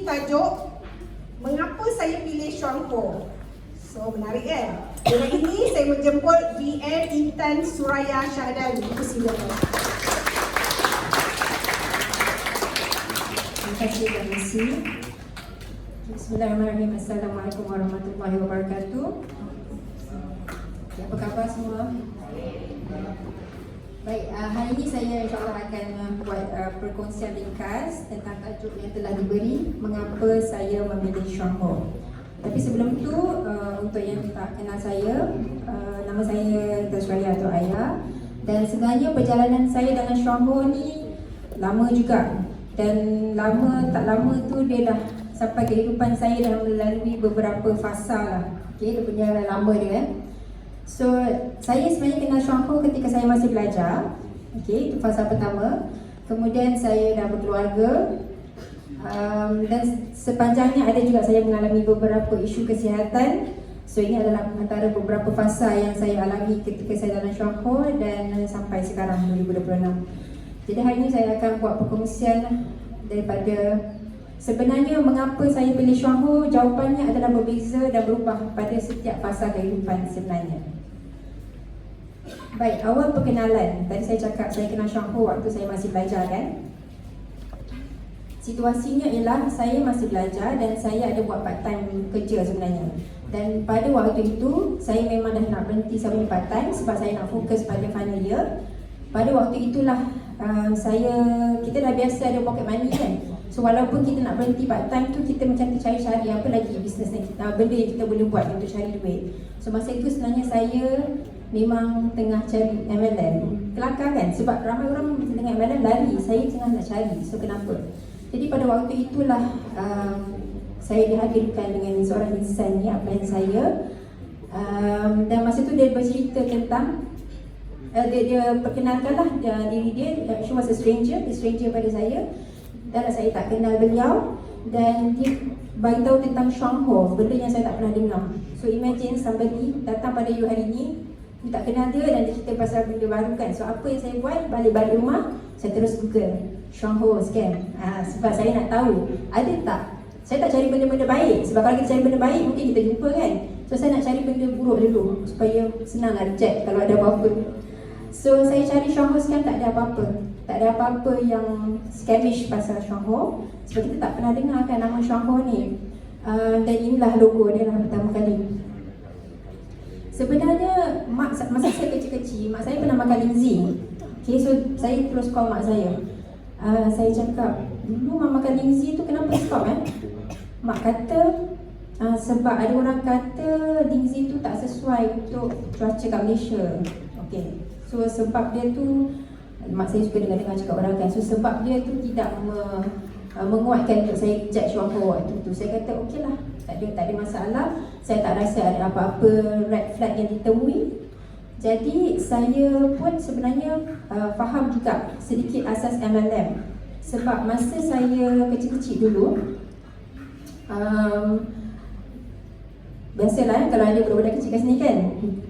tajuk Mengapa Saya Pilih Chuang Ho. So menarik kan? Hari ini saya menjemput VM Intan Suraya Syahdan. Silakan. Terima kasih. Bismillahirrahmanirrahim. Assalamualaikum warahmatullahi wabarakatuh. Apa khabar semua? Baik, hari ini saya insyaAllah akan membuat perkongsian ringkas tentang tajuk yang telah diberi, Mengapa Saya Memilih Chuang Ho. Tapi sebelum tu, untuk yang tak kenal saya, nama saya Intan Suraya atau Ayah. Dan sebenarnya perjalanan saya dalam Chuang Ho ni lama juga. Dan tak lama tu dia dah sampai kehidupan saya dah melalui beberapa fasa lah. Okay, dia punya lama dia So, saya sebenarnya kenal Chuang Ho ketika saya masih belajar. Okay, itu fasa pertama. Kemudian saya dah berkeluarga. Dan sepanjangnya ada juga saya mengalami beberapa isu kesihatan. So, ini adalah antara beberapa fasa yang saya alami ketika saya dalam Chuang Ho dan sampai sekarang 2026. Jadi hari ini saya akan buat perkongsian daripada sebenarnya mengapa saya pilih Chuang Ho. Jawapannya adalah berbeza dan berubah pada setiap fasa kehidupan sebenarnya. Baik, awal perkenalan. Tadi saya cakap saya kenal Chuang Ho waktu saya masih belajar kan. Situasinya ialah saya masih belajar dan saya ada buat part time kerja sebenarnya. Dan pada waktu itu saya memang dah nak berhenti sampai part time sebab saya nak fokus pada final year. Pada waktu itulah kita dah biasa ada pocket money kan. So walaupun kita nak berhenti part time tu, kita macam tercari-cari apa lagi bisnes yang benda yang kita boleh buat untuk cari duit. So masa itu sebenarnya saya memang tengah cari MLM. Kelakar kan, sebab ramai orang dengan MLM lari, saya tengah nak cari. So kenapa? Jadi pada waktu itulah saya dihadirkan dengan seorang insan ni, upline saya. Dan masa tu dia bercerita tentang dia perkenalkanlah diri dia. She was a stranger pada saya dan saya tak kenal beliau. Dan dia beritahu tentang Chuang Ho, benda yang saya tak pernah dengar. So imagine somebody datang pada you hari ni, you tak kenal dia dan dia cerita pasal benda baru kan. So apa yang saya buat, balik rumah saya terus google Chuang Ho scam. Sebab saya nak tahu ada tak. Saya tak cari benda-benda baik, sebab kalau kita cari benda baik mungkin kita jumpa kan. So saya nak cari benda buruk dulu supaya senang lah reject kalau ada apa-apa. So saya cari Chuang Ho scam, tak ada apa-apa. Tak ada apa-apa yang scamish pasal Chuang Ho. Sebab kita tak pernah dengar kan nama Chuang Ho ni. Dan inilah logo dia lah pertama kali. Sebenarnya masa saya kecil-kecil, mak saya pernah makan linzi. Okay, so saya terus call mak saya. Saya cakap, dulu mak makan linzi tu kenapa stop Mak kata, sebab ada orang kata linzi tu tak sesuai untuk cuaca kat Malaysia. Okay. So sebab dia tu, mak saya suka dengar cakap orang kan. So sebab dia tu tidak menguatkan untuk saya judge Chuang Ho waktu tu. Saya kata okey lah, tak ada masalah. Saya tak rasa ada apa-apa red flag yang ditemui. Jadi saya pun sebenarnya faham juga sedikit asas MLM. Sebab masa saya kecil-kecil dulu, biasalah kalau ada budak-budak kecil kat sini kan,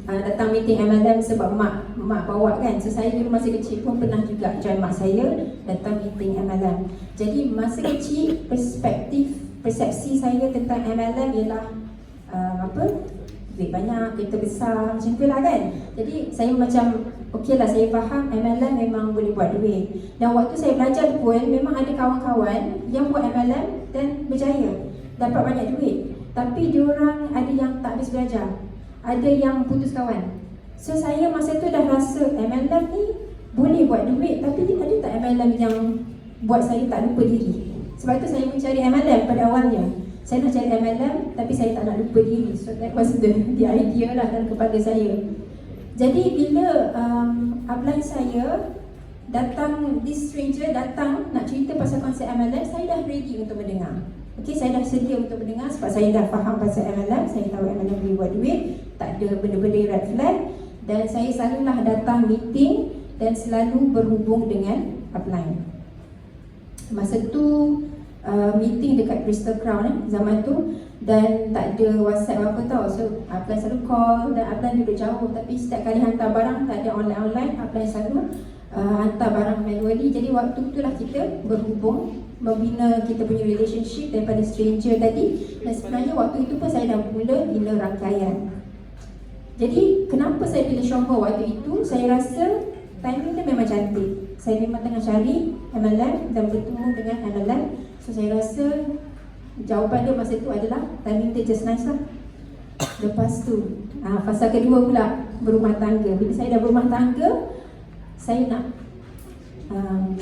datang meeting MLM sebab mak bawa kan. So saya dulu masa kecil pun pernah juga join mak saya datang meeting MLM. Jadi masa kecil persepsi saya tentang MLM ialah duit banyak, kereta besar, macam tu lah kan. Jadi saya macam okey lah, saya faham MLM memang boleh buat duit. Dan waktu saya belajar pun memang ada kawan-kawan yang buat MLM dan berjaya, dapat banyak duit. Tapi diorang ada yang tak habis belajar, ada yang putus kawan. So saya masa tu dah rasa MLM ni boleh buat duit, tapi ada tak MLM yang buat saya tak lupa diri. Sebab tu saya mencari MLM pada awalnya. Saya nak cari MLM tapi saya tak nak lupa diri. So that was the idea lah dalam kepala saya. Jadi bila upline saya datang, this stranger datang nak cerita pasal konsep MLM, saya dah ready untuk mendengar. Okay, saya dah sedia untuk mendengar sebab saya dah faham pasal MLM. Saya tahu MLM boleh buat duit, tak ada benda-benda red flag. Dan saya selalulah datang meeting dan selalu berhubung dengan upline. Masa tu meeting dekat Crystal Crown zaman tu, dan tak ada WhatsApp apa tau. So upline selalu call dan upline duduk jauh, tapi setiap kali hantar barang tak ada online, upline selalu hantar barang manually. Jadi waktu itulah kita berhubung membina kita punya relationship daripada stranger tadi. Dan sebenarnya waktu itu pun saya dah mula bina rangkaian. Jadi kenapa saya pilih Sean Ho waktu itu? Saya rasa timing dia memang cantik. Saya memang tengah cari MLM dan bertemu dengan MLM. So saya rasa jawapan dia masa itu adalah timing dia just nice lah. Lepas tu fasa kedua pula, berumah tangga. Bila saya dah berumah tangga, saya nak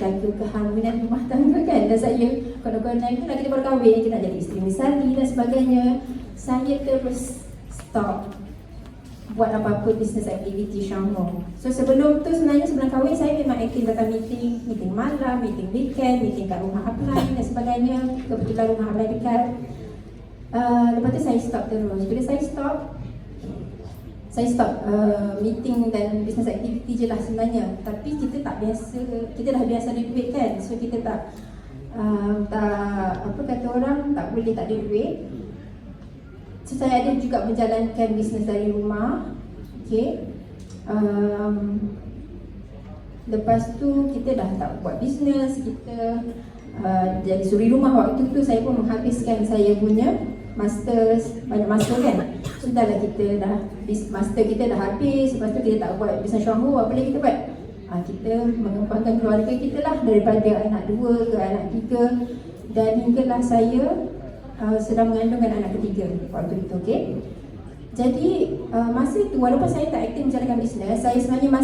jaga kehamilan rumah tangga kan. Dan saya konon-konon pula kita baru kahwin, kita nak jadi isteri misali dan sebagainya. Saya terus stop buat apa-apa business activity Sean Ho. So sebelum tu sebenarnya sebelum kahwin saya memang aktif datang meeting malam, meeting weekend, meeting kat rumah upline dan sebagainya. Kebetulan rumah upline dekat. Lepas tu saya stop terus. Bila saya stop meeting dan business activity je lah sebenarnya. Tapi kita tak biasa, kita dah biasa ada duit kan. So kita tak apa kata orang, tak boleh tak ada duit. So saya ada juga menjalankan bisnes dari rumah. Okay. Lepas tu kita dah tak buat bisnes, kita jadi suri rumah. Waktu tu saya pun menghabiskan saya punya masters, banyak master kan. Sudahlah kita dah, master kita dah habis. Lepas tu kita tak buat bisnes Sean Ho, apa lagi kita buat? Kita mengembangkan keluarga kita lah, daripada anak 2 ke anak 3. Dan hinggalah saya sedang mengandungkan anak ketiga waktu itu, okay? Jadi masa itu walaupun saya tak aktif menjalankan bisnes, saya sebenarnya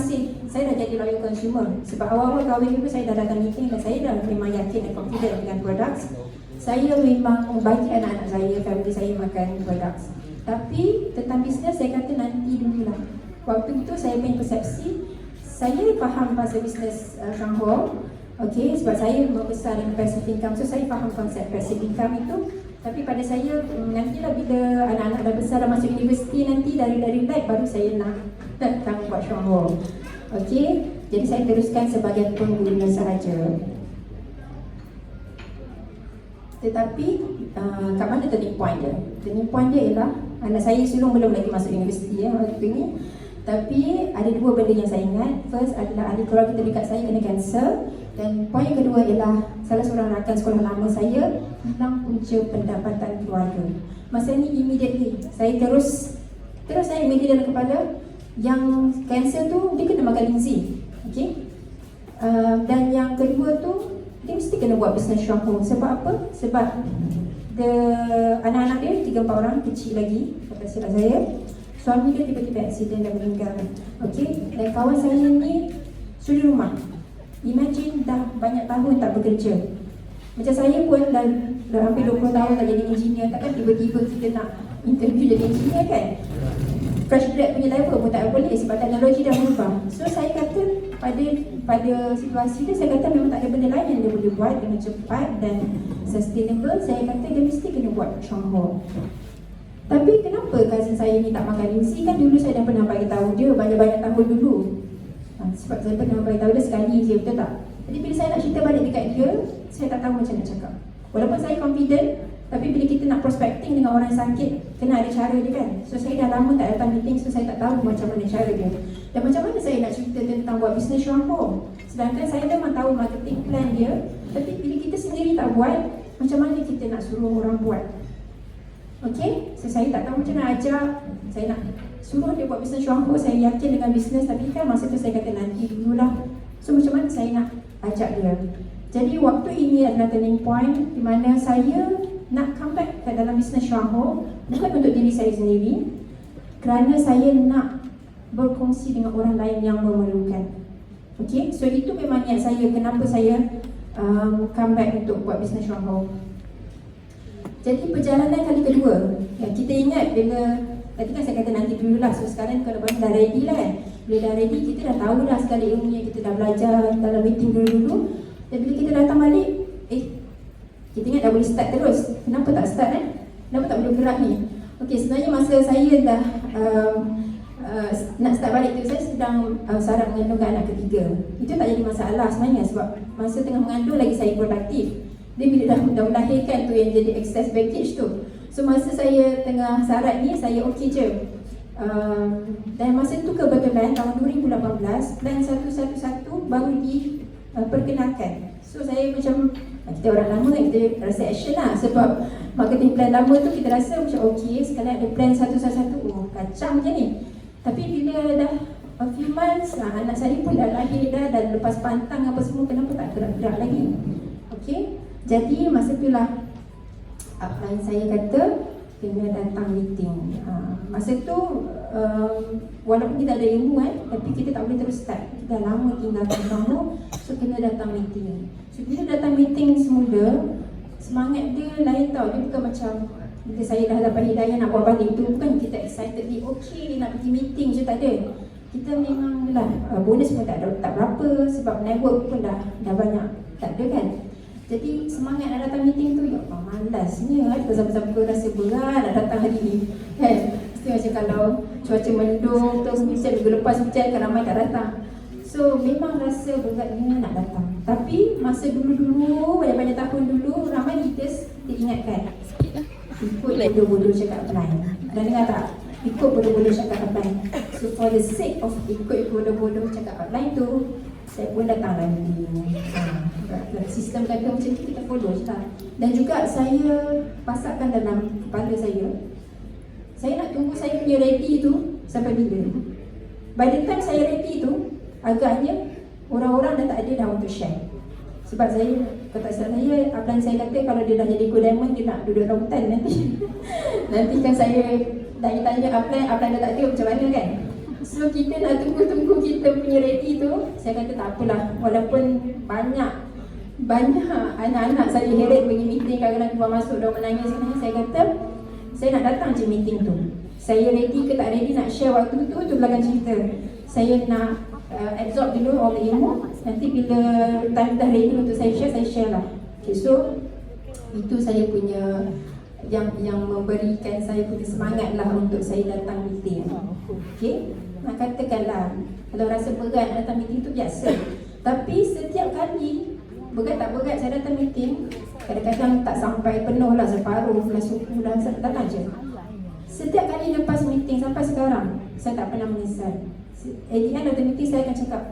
saya dah jadi loyal consumer. Sebab awal-awal kahwin itu saya dah datang meeting dan saya dah memang yakin dan confident dengan products. Saya memang bagi anak-anak saya, family saya makan products. Tapi tentang bisnes saya kata nanti dulu lah. Waktu itu saya punya persepsi, saya faham pasal bisnes Sean Ho, okay? Sebab saya membesar dengan passive income, so saya faham konsep passive income itu. Tapi pada saya, nantilah bila anak-anak dah besar, dah masuk universiti nanti, dari light baru saya nak datang buat Sean Ho. Okay, jadi saya teruskan sebagai pengguna sahaja. Tetapi, kat mana turning point dia? Turning point dia ialah, anak saya sulung belum lagi masuk universiti waktu ni. Tapi ada 2 benda yang saya ingat. First adalah ahli keluarga terdekat saya kena kanser. Dan poin yang kedua ialah salah seorang rakan sekolah lama saya hilang punca pendapatan keluarga. Masa ni immediately saya terus saya immediately kepada yang kanser tu dia kena makan linzi. Okay? Dan yang kedua tu dia mesti kena buat bisnes Sean Ho. Sebab apa? Sebab anak-anak dia 3-4 orang kecil lagi kata silap saya. Suami dia tiba-tiba aksiden dan meninggal. Okay? Dan kawan saya ni suri rumah. Imagine dah banyak tahun tak bekerja. Macam saya pun dah hampir 20 tahun tak jadi engineer. Takkan tiba-tiba kita nak interview jadi engineer kan? Fresh grad punya level pun tak boleh sebab teknologi dah berubah. So saya kata pada situasi dia, saya kata memang tak ada benda lain yang dia boleh buat dengan cepat dan sustainable. Saya kata dia mesti kena buat Sean Ho. Tapi kenapa cousin saya ni tak makan linzi? Kan dulu saya dah pernah bagi tahu dia banyak-banyak tahun dulu. Sebab saya pernah bagi tahu dia sekali je, betul tak? Jadi bila saya nak cerita balik dekat dia, saya tak tahu macam nak cakap. Walaupun saya confident, tapi bila kita nak prospecting dengan orang sakit, kena ada cara dia kan. So saya dah lama tak datang meeting, so saya tak tahu macam mana cara dia. Dan macam mana saya nak cerita tentang buat bisnes Sean Ho? Sedangkan saya memang tahu marketing plan dia, tapi bila kita sendiri tak buat, macam mana kita nak suruh orang buat? Okay, so saya tak tahu macam nak ajak. Saya nak suruh dia buat bisnes Sean Ho. Saya yakin dengan bisnes, tapi kan masa tu saya kata nanti dululah. So macam mana saya nak ajak dia? Jadi waktu ini adalah turning point di mana saya nak come back ke dalam bisnes Sean Ho. Bukan untuk diri saya sendiri, kerana saya nak berkongsi dengan orang lain yang memerlukan. Okay, so itu memang niat saya. Kenapa saya come back untuk buat bisnes Sean Ho. Jadi perjalanan kali kedua, kita ingat bila tadi kan saya kata nanti dululah. So sekarang kalau baru dah ready lah kan. Bila dah ready, kita dah tahu dah sekali ilmu yang kita dah belajar dalam meeting dulu-dulu. Dan bila kita datang balik, kita ingat dah boleh start terus. Kenapa tak start Kenapa tak boleh gerak ni? Okay, sebenarnya masa saya dah nak start balik tu, saya sedang sarap mengandungkan anak ketiga. Itu tak jadi masalah sebenarnya sebab masa tengah mengandung lagi saya produktif. Dia bila dah melahirkan tu yang jadi excess baggage tu. So masa saya tengah sarat ni, saya okey je. Dan masa tu kebetulan tahun 2018, plan 111 baru diperkenalkan. So saya macam Kita orang lama kita rasa action lah, sebab marketing plan lama tu kita rasa macam okey, sekali ada plan satu-satu, oh kacang macam ni. Tapi bila dah a few months, anak saya pun dah lahir dah, dan lepas pantang apa semua, kenapa tak gerak-gerak lagi? Okey, jadi masa tu lah upline saya kata kena datang meeting. Masa tu walaupun kita ada ilmu tapi kita tak boleh terus start. Kita dah lama tinggalkan kamu, so kena datang meeting. So bila datang meeting semula, semangat dia lain tau. Dia bukan macam bila saya dah dapat hidayah nak buat balik tu, bukan kita excited ni okey nak pergi meeting je, tak ada. Kita memang lah bonus pun tak berapa, sebab network pun dah banyak tak ada kan. Jadi semangat nak datang meeting tu, ya Allah malasnya, bersama-sama pun rasa berat nak datang hari ni kan. Mesti macam kalau cuaca mendung tu, mesti minggu lepas hujan kan ramai tak datang. So memang rasa beratnya nak datang. Tapi masa dulu-dulu, banyak-banyak tahun dulu, ramai leaders diingatkan ikut bodoh-bodoh cakap apply. Anda dengar tak? Ikut bodoh-bodoh cakap apply. So for the sake of ikut bodoh-bodoh cakap apply tu, saya pun datang lagi. Sistem kata macam tu, kita follow je lah. Dan juga saya pasakkan dalam kepala saya nak tunggu saya punya ready tu sampai bila. By the time saya ready tu, agaknya orang-orang dah tak ada dah untuk share. Sebab saya, kalau tak salah saya, upline saya kata kalau dia dah jadi go diamond, dia nak duduk rambutan nanti. Nanti kan saya tanya upline dah tak ada macam mana kan. So kita nak tunggu kita punya ready tu. Saya kata tak apalah, walaupun banyak anak-anak saya heret pergi meeting, kadang-kadang keluar masuk dah menangis sebenarnya. Saya kata saya nak datang je meeting tu. Saya ready ke tak ready nak share waktu tu belakang cerita. Saya nak absorb dulu all the ilmu. Nanti bila time dah ready untuk saya share lah. Okay, so itu saya punya yang memberikan saya punya semangat lah untuk saya datang meeting. Okay, nak katakanlah kalau rasa berat datang meeting tu biasa. Tapi setiap kali berat tak berat saya datang meeting, kadang-kadang tak sampai penuh lah, separuh lah suku dah datang je. Setiap kali lepas meeting sampai sekarang, saya tak pernah menyesal. At the end of the meeting saya akan cakap,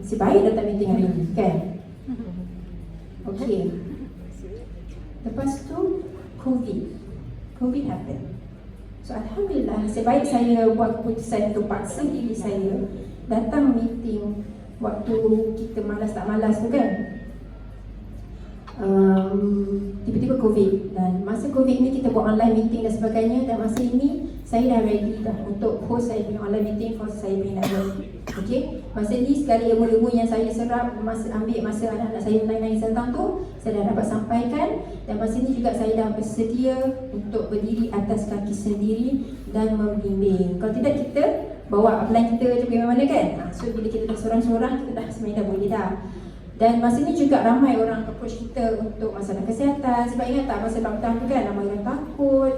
si baik datang meeting hari ni kan. Okay. Lepas tu COVID happen. So Alhamdulillah, sebaik saya buat keputusan untuk paksa diri saya datang meeting waktu kita malas tak malas tu kan. Tiba-tiba COVID, dan masa COVID ni kita buat online meeting dan sebagainya, dan masa ini saya dah ready dah untuk host saya punya online meeting for saya punya network. Okay, masa ni sekali ilmu-ilmu yang saya serap ambil masa anak-anak saya menangis tentang tu, saya dah dapat sampaikan. Dan masa ni juga saya dah bersedia untuk berdiri atas kaki sendiri dan membimbing. Kalau tidak kita bawa upline kita je pergi mana kan. So bila kita dah seorang-seorang, kita dah sebenarnya dah boleh dah. Dan masa ni juga ramai orang approach kita untuk masalah kesihatan. Sebab ingat tak masa lockdown tu kan, ramai orang takut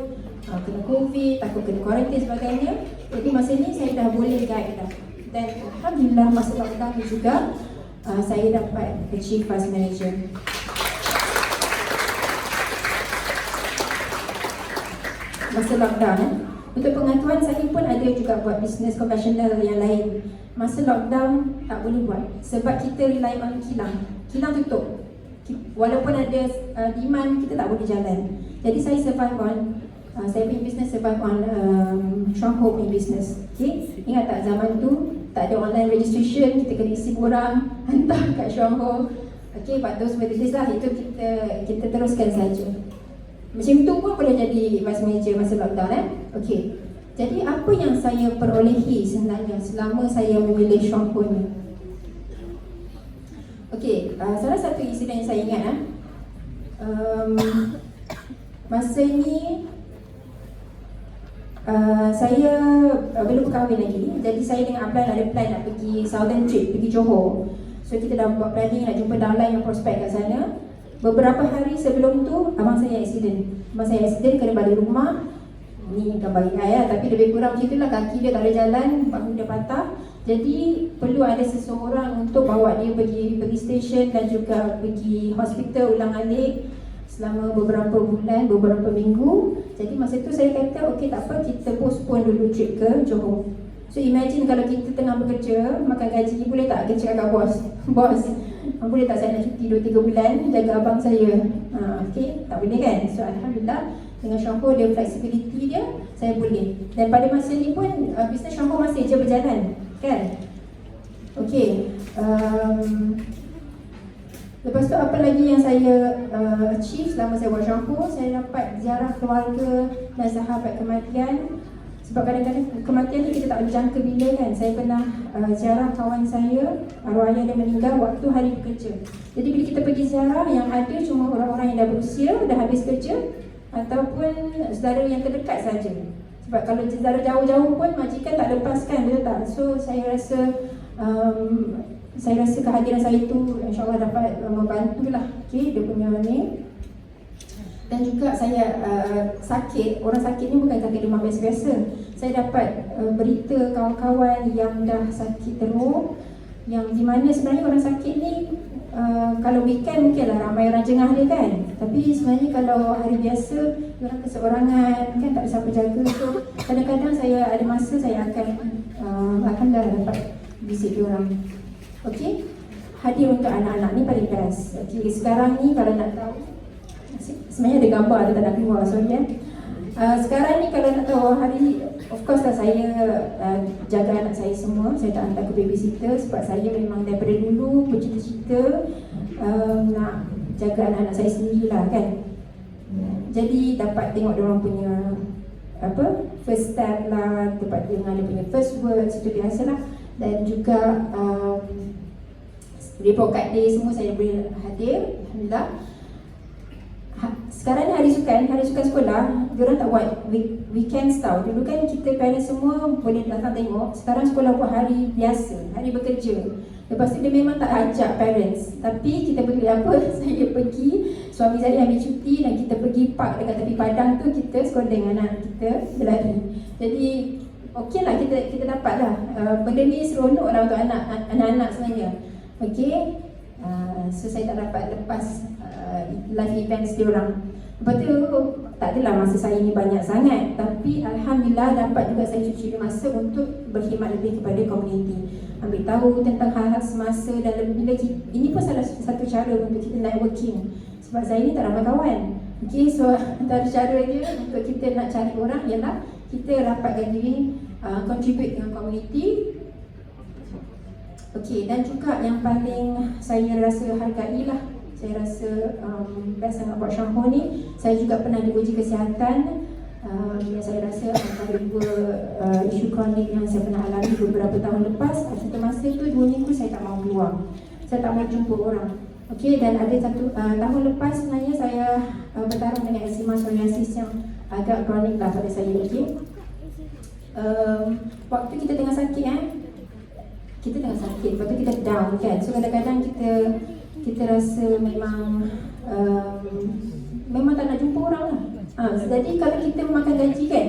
kena COVID, takut kena quarantine sebagainya. Jadi masa ni saya dah boleh guide dah. Dan Alhamdulillah masa lockdown tu juga saya dapat achieve fast manager. Masa lockdown untuk pengetahuan, saya pun ada juga buat bisnes konvensional yang lain. Masa lockdown tak boleh buat sebab kita rely on kilang. Kilang tutup. Walaupun ada demand, kita tak boleh jalan. Jadi saya survive on saya punya business survive on Stronghold punya business. Okay? Ingat tak zaman tu tak ada online registration, kita kena isi borang hantar kat Stronghold. Okay, but those were the days lah. Itu kita teruskan saja. Macam tu pun boleh jadi vice manager masa lockdown Okay. Jadi apa yang saya perolehi sebenarnya selama saya memilih Stronghold ni? Okay, salah satu insiden yang saya ingat masa ni saya belum berkahwin lagi. Jadi saya dengan Ablan ada plan nak pergi Southern Trip, pergi Johor. So kita dah buat planning nak jumpa downline yang prospek kat sana. Beberapa hari sebelum tu, abang saya accident. Kena balik rumah. Ni gambar AI tapi lebih kurang macam itulah. Kaki dia tak boleh jalan, bahu dia patah. Jadi perlu ada seseorang untuk bawa dia pergi stesen dan juga pergi hospital ulang-alik selama beberapa bulan, beberapa minggu. Jadi masa tu saya kata okey tak apa, kita postpone dulu trip ke Johor. So imagine kalau kita tengah bekerja, makan gaji, boleh tak kita cakap kat bos boleh tak saya nak cuti 2-3 bulan jaga abang saya? Okay, tak boleh kan? So Alhamdulillah dengan Syampo dia flexibility dia, saya boleh. Dan pada masa ni pun bisnes Syampo masih je berjalan kan? Okay, lepas tu apa lagi yang saya achieve selama saya buat Syampo? Saya dapat ziarah keluarga dan sahabat kematian. Sebab kadang-kadang kematian ni kita tak boleh jangka bila kan. Saya pernah ziarah kawan saya, arwah ayah dia meninggal waktu hari bekerja. Jadi bila kita pergi ziarah, yang ada cuma orang-orang yang dah berusia, dah habis kerja, ataupun saudara yang terdekat saja. Sebab kalau saudara jauh-jauh pun majikan tak lepaskan, betul tak? So saya rasa kehadiran saya itu insyaAllah dapat membantulah dia punya ni. Dan juga saya sakit, orang sakit ni bukan sakit demam biasa-biasa. Saya dapat berita kawan-kawan yang dah sakit teruk, yang di mana sebenarnya orang sakit ni kalau weekend mungkinlah ramai orang jengah dia kan. Tapi sebenarnya kalau hari biasa, orang keseorangan kan, tak ada siapa jaga. So kadang-kadang saya ada masa saya akan dapat visit dia orang. Okey, hadir untuk anak-anak ni paling best. Okey, sekarang ni kalau nak tahu, sebenarnya ada gambar, ada tak nak keluar, sorry ya. Sekarang ni kalau nak tahu hari, of course lah saya jaga anak saya semua. Saya tak hantar ke babysitter sebab saya memang daripada dulu bercita-cita nak jaga anak-anak saya sendirilah kan. Jadi dapat tengok diorang punya first step lah, dapat dengar dia punya first words, itu biasalah. Dan juga report card day semua saya boleh hadir, Alhamdulillah. Sekarang ni hari sukan sekolah, diorang tak buat weekends tau. Dulu kan kita parents semua boleh datang tengok. Sekarang sekolah buat hari biasa, hari bekerja. Lepas tu dia memang tak ajak parents. Tapi kita pergi saya pergi, suami saya ambil cuti dan kita pergi park dekat tepi padang tu, kita sekolah dengan anak kita berlari. Jadi okey lah, kita dapat lah. Benda ni seronok lah untuk anak-anak sebenarnya. Okey, so saya tak dapat lepas live events dia orang. Lepas tu tak adalah masa saya ni banyak sangat, tapi Alhamdulillah dapat juga saya cuci masa untuk berkhidmat lebih kepada komuniti, ambil tahu tentang hal-hal semasa. Dan bila ini pun salah satu cara untuk kita networking, sebab saya ni tak ramai kawan. Okay, so antara cara dia untuk kita nak cari orang ialah kita rapatkan diri, contribute dengan komuniti. Okay, dan juga yang paling saya rasa hargailah, saya rasa best sangat buat Syampo ni, saya juga pernah diuji kesihatan. Yang saya rasa antara dua isu kronik yang saya pernah alami beberapa tahun lepas. Satu masa tu 2 minggu saya tak mahu keluar, saya tak mahu jumpa orang. Okey, dan ada satu tahun lepas sebenarnya saya bertarung dengan eczema psoriasis yang agak kronik lah pada saya. Okey, waktu kita tengah sakit lepas tu kita down kan. So kadang-kadang kita rasa memang tak nak jumpa orang lah. Jadi kalau kita makan gaji kan,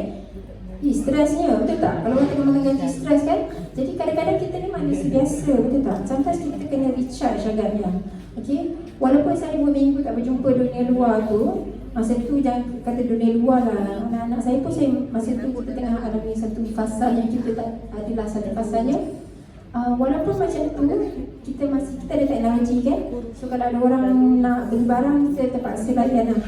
stresnya, betul tak? Kalau orang tengah makan gaji, stres kan? Jadi kadang-kadang kita ni manusia biasa, betul tak? Sometimes kita kena recharge agaknya. Okay? Walaupun saya 2 minggu tak berjumpa dunia luar tu, masa tu jangan kata dunia luar lah, anak-anak saya pun masa tu kita tengah alami satu fasa yang kita tak adalah satu fasanya. Walaupun macam tu, kita ada teknologi kan. So kalau ada orang nak beli barang, kita terpaksa layan lah.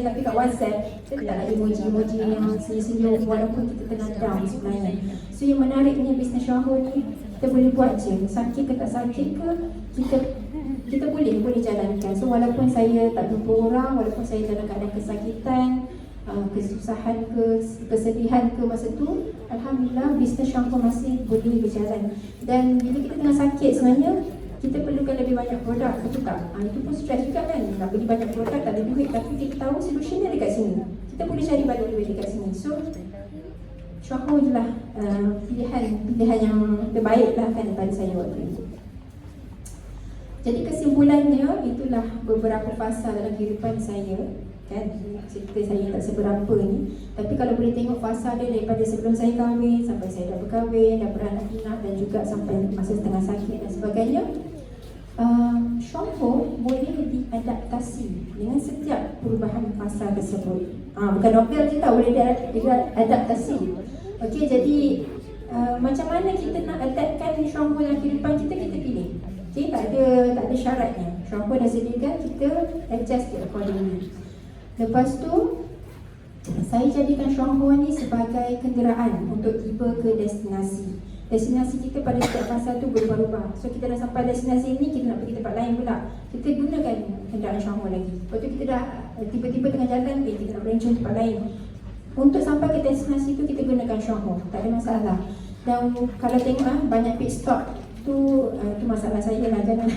Tapi kat WhatsApp kita tak ada emoji-emoji yang senyum-senyum walaupun kita tengah down sebenarnya. So yang menariknya bisnes Syampo ni, kita boleh buat je, sakit ke tak sakit ke, kita boleh jalankan. So walaupun saya tak jumpa orang, walaupun saya dalam keadaan kesakitan, kesusahan ke, kesedihan ke masa tu, Alhamdulillah bisnes Syampo masih boleh berjalan. Dan bila kita tengah sakit sebenarnya, kita perlukan lebih banyak produk, betul tak? Itu pun stres juga kan, nak beli banyak produk tak ada duit, tapi kita tahu solution dia dekat sini, kita boleh cari balik duit dekat sini. So Syampo je lah pilihan yang terbaik lah kan pada saya waktu itu. Jadi kesimpulannya, itulah beberapa fasa dalam kehidupan saya kan. Cerita saya tak seberapa ni, tapi kalau boleh tengok fasa dia daripada sebelum saya kahwin sampai saya dah berkahwin, dah beranak pinak, dan juga sampai masa tengah sakit dan sebagainya, Syampo boleh diadaptasi dengan setiap perubahan fasa tersebut. Bukan novel je tau, boleh diadaptasi. Okey, jadi macam mana kita nak adaptkan Syampo dalam kehidupan kita pilih. Okey, tak ada syaratnya. Syongho dah sediakan, kita adjust it accordingly. Lepas tu saya jadikan Syongho ni sebagai kenderaan untuk tiba ke destinasi. Destinasi kita pada setiap fasa tu berubah-ubah. So kita dah sampai destinasi ni, kita nak pergi tempat lain pula, kita gunakan kenderaan Syongho lagi. Lepas tu kita dah tiba-tiba tengah jalan, kita nak melencong tempat lain. Untuk sampai ke destinasi tu kita gunakan Syongho, tak ada masalah. Dan kalau tengok banyak pit stop tu masalah saya lah, jangan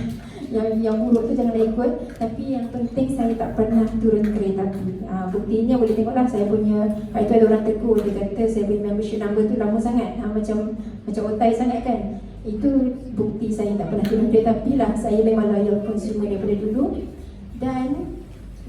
yang buruk tu jangan ikut. Tapi yang penting saya tak pernah turun kereta api. Buktinya boleh tengoklah saya punya, itu ada orang tegur, dia kata saya punya membership number tu lama sangat, macam otai sangat kan. Itu bukti saya tak pernah turun kereta api lah. Saya memang loyal consumer daripada dulu. Dan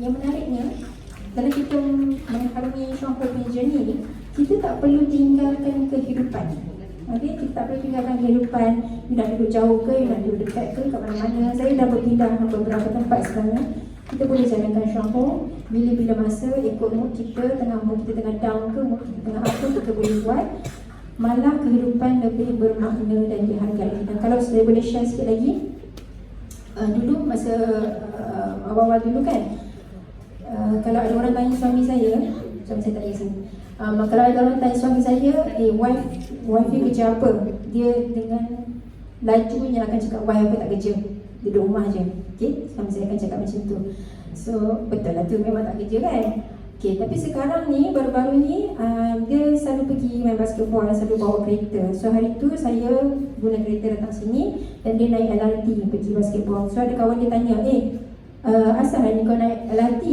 yang menariknya, kalau kita mengalami Syongho punya journey, kita tak perlu tinggalkan kehidupan. Okay, kita tak boleh tinggalkan kehidupan. You nak duduk jauh ke, you nak duduk dekat ke, kat mana-mana. Saya dah berpindah ke beberapa tempat sebenarnya. Kita boleh jalankan Syongho bila-bila masa, ikut mood kita, mood kita tengah down ke, mood kita tengah apa, kita boleh buat. Malah kehidupan lebih bermakna dan dihargai. Dan kalau saya boleh share sikit lagi, dulu masa awal-awal dulu kan, kalau ada orang tanya suami saya tak kisah. Kalau ada orang tanya suami saya, wife dia kerja apa? Dia dengan lajunya akan cakap, wife apa tak kerja, dia duduk rumah je. Okay, suami saya akan cakap macam tu. So betul lah tu, memang tak kerja kan. Okay, tapi sekarang ni, baru-baru ni dia selalu pergi main basketball, selalu bawa kereta. So hari tu saya guna kereta datang sini, dan dia naik LRT pergi basketball. So ada kawan dia tanya, asal hari ni kau naik LRT?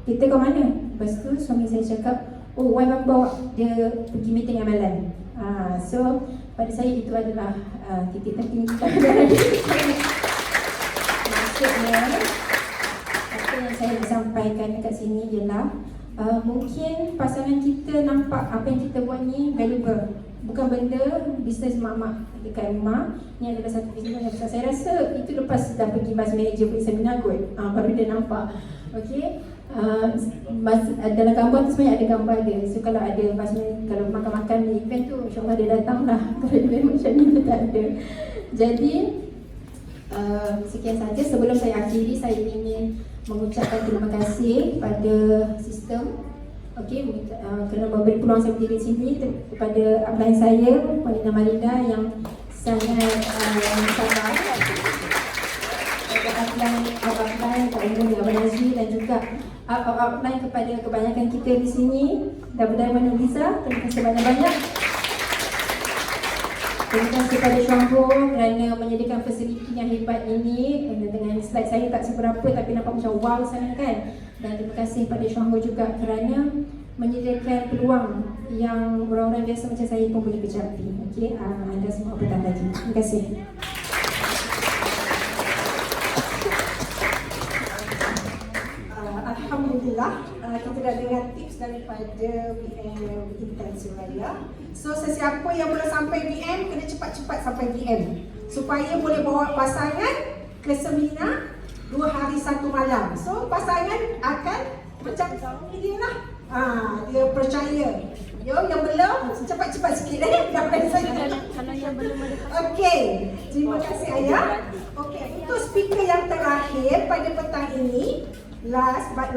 Kereta kau mana? Lepas tu suami saya cakap, oh, wife aku bawa dia pergi meeting MLM. So pada saya itu adalah titik tertinggi kita. Maksudnya, apa yang saya nak sampaikan dekat sini ialah mungkin pasangan kita nampak apa yang kita buat ni valuable. Bukan benda bisnes mak-mak dekat rumah. Ni adalah satu bisnes yang besar. Saya rasa itu lepas dah pergi bus manager pergi seminar kot, baru dia nampak. Okay, dalam gambar tu sebenarnya ada gambar dia. So kalau ada kalau makan-makan di event tu, insyaAllah dia datang lah. Kalau event macam ni dia tak ada. Jadi sekian saja. Sebelum saya akhiri, saya ingin mengucapkan terima kasih kepada sistem, kerana memberi peluang saya berdiri di sini, kepada upline saya, Puan Malinda yang sangat sabar, upline Pak Umur Abang Nazri, dan juga upline kepada kebanyakan kita di sini, Dapur Nurliza. Terima kasih banyak-banyak. Terima kasih kepada Syongho kerana menyediakan fasiliti yang hebat ini. Dengan slide saya tak seberapa tapi nampak macam wow sangat kan. Dan terima kasih kepada Syongho juga kerana menyediakan peluang yang orang-orang biasa macam saya pun boleh kecapi. Okey, anda semua petang lagi. Terima kasih. Alhamdulillah, kita dah dengar tips daripada VM Intan Suraya. So sesiapa yang belum sampai VM, kena cepat-cepat sampai VM supaya boleh bawa pasangan ke seminar 2 hari 1 malam. So pasangan akan macam dia lah, dia percaya. Yang belum, cepat-cepat sikit dapat saya. Kalau yang belum ada. Okey, terima kasih Ayah. Okey, untuk speaker yang terakhir pada petang ini, last but not